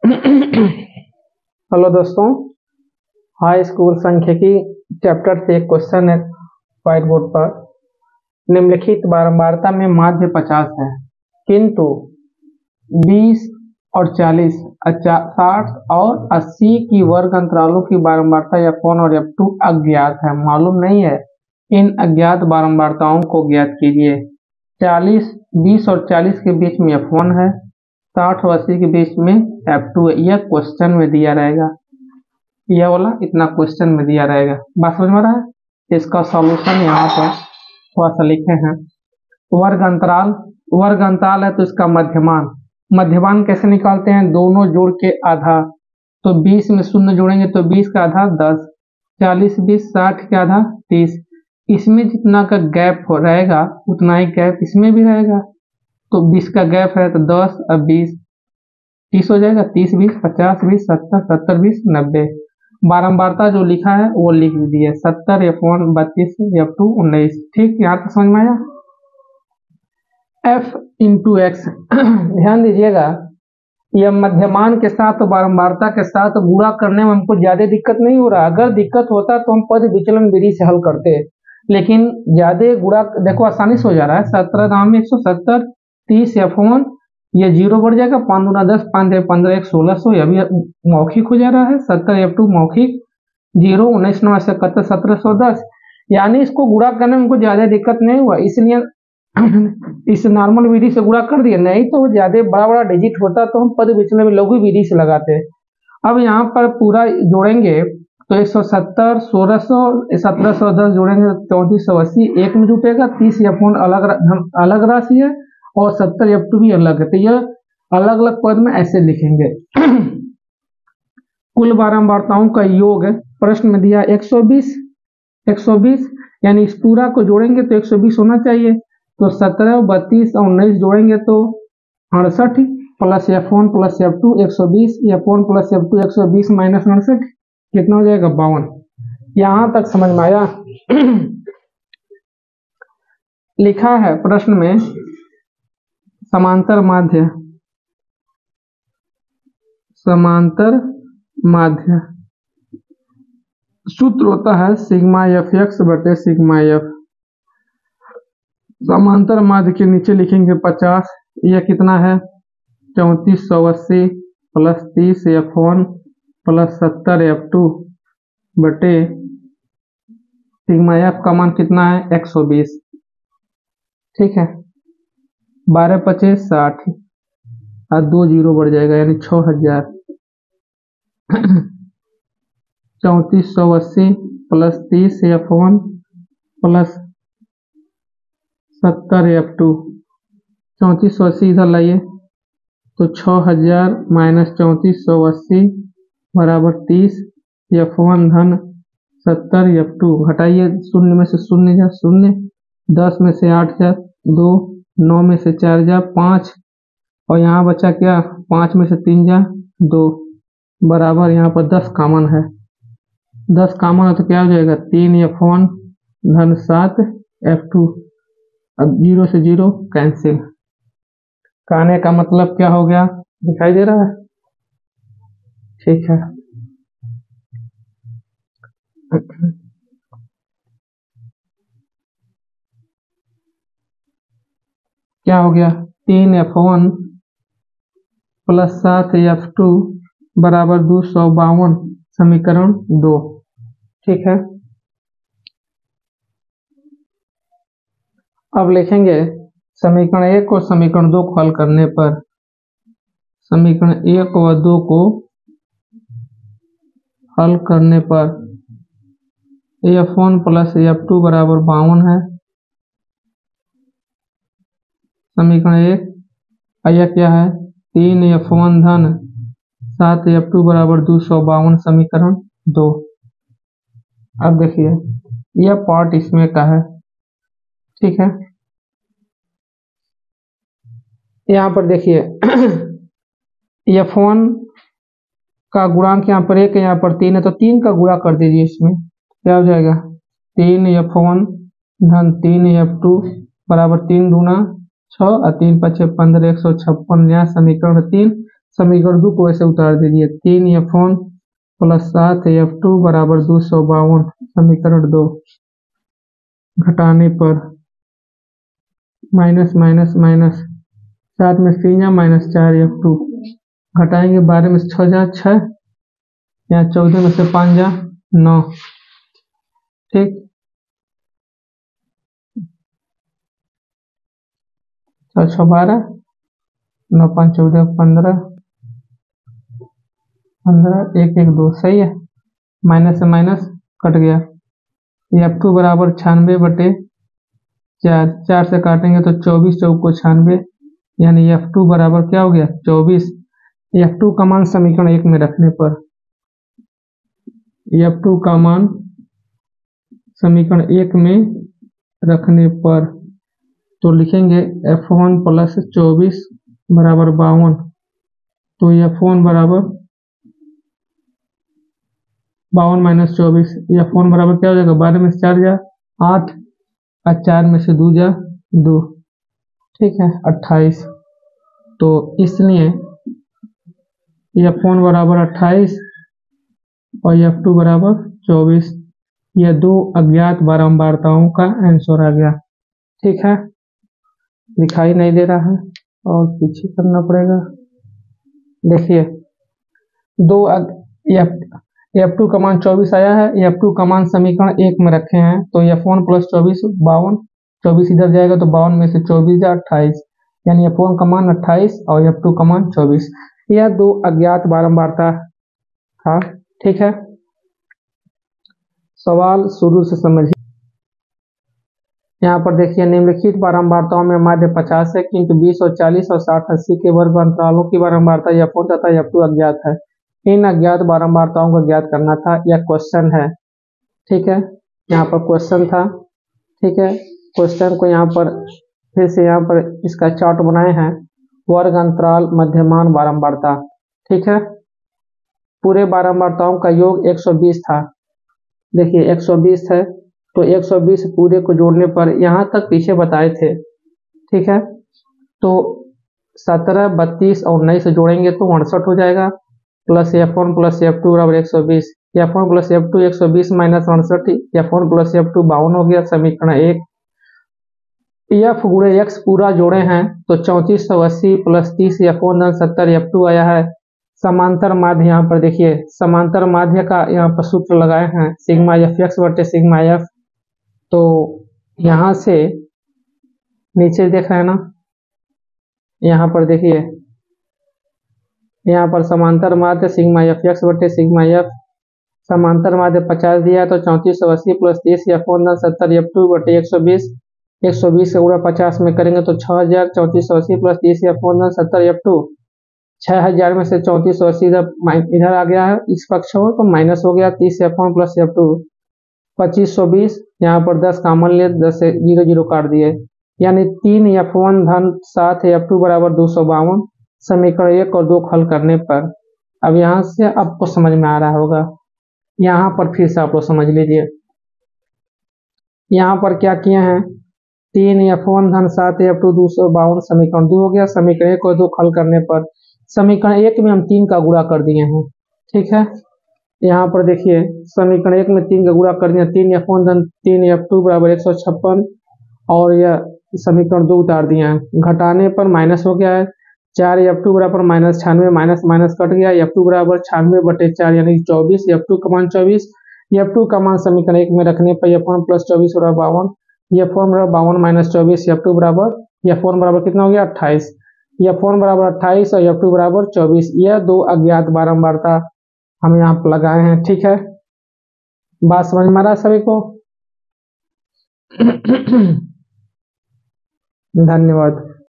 Hello दोस्तों, high school सांख्यिकी chapter से एक क्वेश्चन है व्हाइट बोर्ड पर। निम्नलिखित बारंबारता में माध्य 50 है, किंतु 20 और 40, 60 और 80 की वर्ग अंतरालों की बारंबारता F1 और F2 अज्ञात है, मालूम नहीं है। इन अज्ञात बारंबारताओं को ज्ञात कीजिए। 20 और 40 के बीच में F1 है, 60 और 80 के बीच में F2 है। यह क्वेश्चन में दिया रहेगा, यह वाला इतना क्वेश्चन में दिया रहेगा। बात समझ में रहा है। इसका सॉल्यूशन यहाँ पर थोड़ा सा लिखे हैं। वर्ग अंतराल है तो इसका मध्यमान कैसे निकालते हैं? दोनों जोड़ के आधा, तो 20 में शून्य जोड़ेंगे तो 20 का आधा 10, 40 20 60 के आधा 30। इसमें जितना का गैप रहेगा उतना ही गैप इसमें भी रहेगा, तो 20 का गैप है तो 10 अब 20 30 हो जाएगा। 30 20 50 20 70 70 20 90। बारंबारता जो लिखा है वो लिख दीजिए, 70 F1 32 F2 19। ठीक, यहाँ तक समझ में आया। F इंटू एक्स ध्यान दीजिएगा, यह मध्यमान के साथ बारंबारता के साथ गुणा करने में हमको ज्यादा दिक्कत नहीं हो रहा। अगर दिक्कत होता तो हम पद विचलन विधि से हल करते, लेकिन ज्यादा गुणा देखो आसानी से हो जा रहा है। 17 दाम में 170, 30 F1, ये 0 बढ़ जाएगा, 5 दूना 10, 5 15 1 1600, यह भी मौखिक हो जा रहा है। 70 F2 मौखिक, 0 19 9 71 1710, यानी इसको गुणा करने में हमको ज्यादा दिक्कत नहीं हुआ, इसलिए इस नॉर्मल विधि से गुणा कर दिया। नहीं तो ज्यादा बड़ा बड़ा डिजिट होता तो हम पद विचलन में लघु विधि से लगाते। अब यहाँ पर पूरा जोड़ेंगे तो 170 1600 1710 जोड़ेंगे 3480, एक में जुटेगा। 30 F1 अलग राशि है और 70 F2 भी अलग है, तो यह अलग अलग पद में ऐसे लिखेंगे। कुल बारंबारताओं का योग प्रश्न में दिया 120, यानी इस पूरा को जोड़ेंगे तो 120 होना चाहिए। तो 17 32 और 19 जोड़ेंगे तो 68 plus F1 plus F2 120, F1 plus F2 120 minus 69 कितना हो जाएगा? 52। यहां तक समझ में आया। लिखा है प्रश्न में समांतर माध्य सूत्र होता है सिग्मा fx बटे सिग्मा f। समांतर माध्य के नीचे लिखेंगे 50, यह कितना है? 3480 प्लस 30 F1 प्लस 70 F2 बटे सिग्मा f का मान कितना है? 120। ठीक है, 12 25 60 और 2 0 बढ़ जाएगा, यानी 6000। 3480 प्लस 30 F1 प्लस 70 F2, 3480 इधर लाइए तो 6000 माइनस 3480 बराबर 30 F1 धन 70 F2। घटाइए, शून्य में से शून्य जा शून्य, 10 में से 8 जा 2, 9 में से 4 जा 5, और यहाँ बचा क्या? 5 में से 3 जा 2, बराबर यहाँ पर 10 कॉमन है। 10 कॉमन है तो क्या हो जाएगा? 3 F1 धन 7 F2। अब 0 से 0 कैंसिल। कहने का मतलब क्या हो गया? दिखाई दे रहा है? ठीक है। क्या हो गया? 3 F1 प्लस 7 F2 बराबर 252, समीकरण 2। ठीक है, अब लिखेंगे समीकरण 1 और समीकरण 2 को हल करने पर, समीकरण 1 और 2 को हल करने पर F1 प्लस F2 बराबर 52 है, समीकरण 1। यह क्या है? 3 F1 धन 7 F2 बराबर 252, समीकरण 2। अब देखिए यह पार्ट इसमें का है। ठीक है, यहाँ पर देखिए F1 का गुणांक यहाँ पर 1 है, यहाँ पर 3 है, तो 3 का गुणा कर दीजिए। इसमें क्या हो जाएगा? 3 F1 धन 3 F2 बराबर 3 दूना 6 और 3 5 15 156, यहाँ समीकरण 3। समीकरण 2 को ऐसे उतार दीजिए। 3f1 प्लस 7f2 बराबर 252। समीकरण 2 घटाने पर माइनस माइनस माइनस 7 में 3 या माइनस 4f2 घटाएंगे 12 में से 6 जा 6 या 14 में से 5 जा 9। ठीक, 6 6 12 9 5 14 15 15 1 1 2 सही है। माइनस से माइनस कट गया। f2 बराबर 96/4 4 से काटेंगे तो 24 चौक को 96 यानी f2 बराबर क्या हो गया 24। f2 का मान समीकरण 1 में रखने पर f2 का मान समीकरण 1 में रखने पर तो लिखेंगे f1 प्लस 24 बराबर 52। तो f1 बराबर 52 माइनस 24 f1 बराबर क्या हो जाएगा 12 में से 4 जा 8 और 4 में से 2 जा 2। ठीक है 28। तो इसलिए f1 बराबर 28 और f2 बराबर 24। यह दो अज्ञात बारंबारताओं का आंसर आ गया। ठीक है, दिखाई नहीं दे रहा है और पीछे करना पड़ेगा। देखिए दो f2 का मान 24 आया है। f2 का मान समीकरण 1 में रखे हैं तो f1 प्लस 24 52। 24 इधर जाएगा तो 52 में से 24 या 28 यानी f1 का मान 28 और f2 का मान 24। यह दो अज्ञात बारंबारता था। ठीक है, सवाल शुरू से समझिए। यहाँ पर देखिए निम्नलिखित बारंबारताओं में माध्य 50 है किंतु 20 और 40 और 60 80 के वर्ग अंतरालों की बारंबारता f1 तथा f2 अज्ञात है। इन अज्ञात बारंबारताओं को ज्ञात करना था। यह क्वेश्चन है। ठीक है, यहाँ पर क्वेश्चन था। ठीक है, क्वेश्चन को यहाँ पर फिर से यहाँ पर इसका चार्ट बनाए हैं। वर्ग अंतराल मध्यमान बारंबारता। ठीक है, पूरे बारंबारताओं का योग 120 था। देखिए 120 है तो 120 पूरे को जोड़ने पर यहाँ तक पीछे बताए थे। ठीक है, तो 17 32 और 19 से जोड़ेंगे तो 68 हो जाएगा प्लस f1 प्लस f2 बराबर 120। f1 plus f2 120 minus 68 f1 plus f2 52 हो गया। समीकरण 1 f गुणे x पूरा जोड़े हैं तो 3480 प्लस 30 f1 70 f2 आया है। समांतर माध्य यहाँ पर देखिए समांतर माध्य का यहाँ पर सूत्र लगाए हैं सिग्मा एफ एक्स बटे सिग्मा एफ। तो यहाँ से नीचे देख रहे हैं ना, यहाँ पर देखिए यहाँ पर समांतर माध्य सिग्मा एफ एक्स बटे सिग्मा एफ। समांतर माध्य 50 दिया है तो 3480 प्लस 30 f1 70 f2 बटे 120। 120 का गुणा 50 में करेंगे तो 6000 3480 प्लस 30 f1 70 f2। 6000 में से 3480 इधर आ गया है इस पक्ष में तो माइनस हो गया 30 f1 प्लस f2। 2520 यहाँ पर 10 कॉमन ले 10 से 0 0 काट दिए यानी 3 f1 धन 7 f2 बराबर 252। समीकरण 1 और 2 हल करने पर अब यहाँ से आपको समझ में आ रहा होगा। यहाँ पर फिर से आप लोग समझ लीजिए। यहाँ पर क्या किए हैं 3 f1 धन 7 f2 252 समीकरण 2 हो गया। समीकरण 1 और 2 हल करने पर समीकरण 1 में हम 3 का गुणा कर दिए हैं। ठीक है, यहाँ पर देखिए समीकरण 1 में 3 का गुणा कर दिया 3 f1 धन 3 f2 बराबर 156 और यह समीकरण 2 उतार दिए हैं। घटाने पर माइनस हो गया है 4 f2 बराबर माइनस 96 माइनस माइनस कट गया f2 बराबर 96 बटे 4 यानी 24 f2 का मान 24। f2 का मान समीकरण 1 में रखने पर f1 प्लस 24 बराबर 52। f1 बराबर 52 माइनस 24 f2 बराबर f1 बराबर कितना हो गया 28। f1 बराबर 28 और f2 बराबर 24। यह दो अज्ञात बारंबारता हम यहाँ पर लगाए हैं। ठीक है, बात समझ में आ रहा है सभी को? धन्यवाद।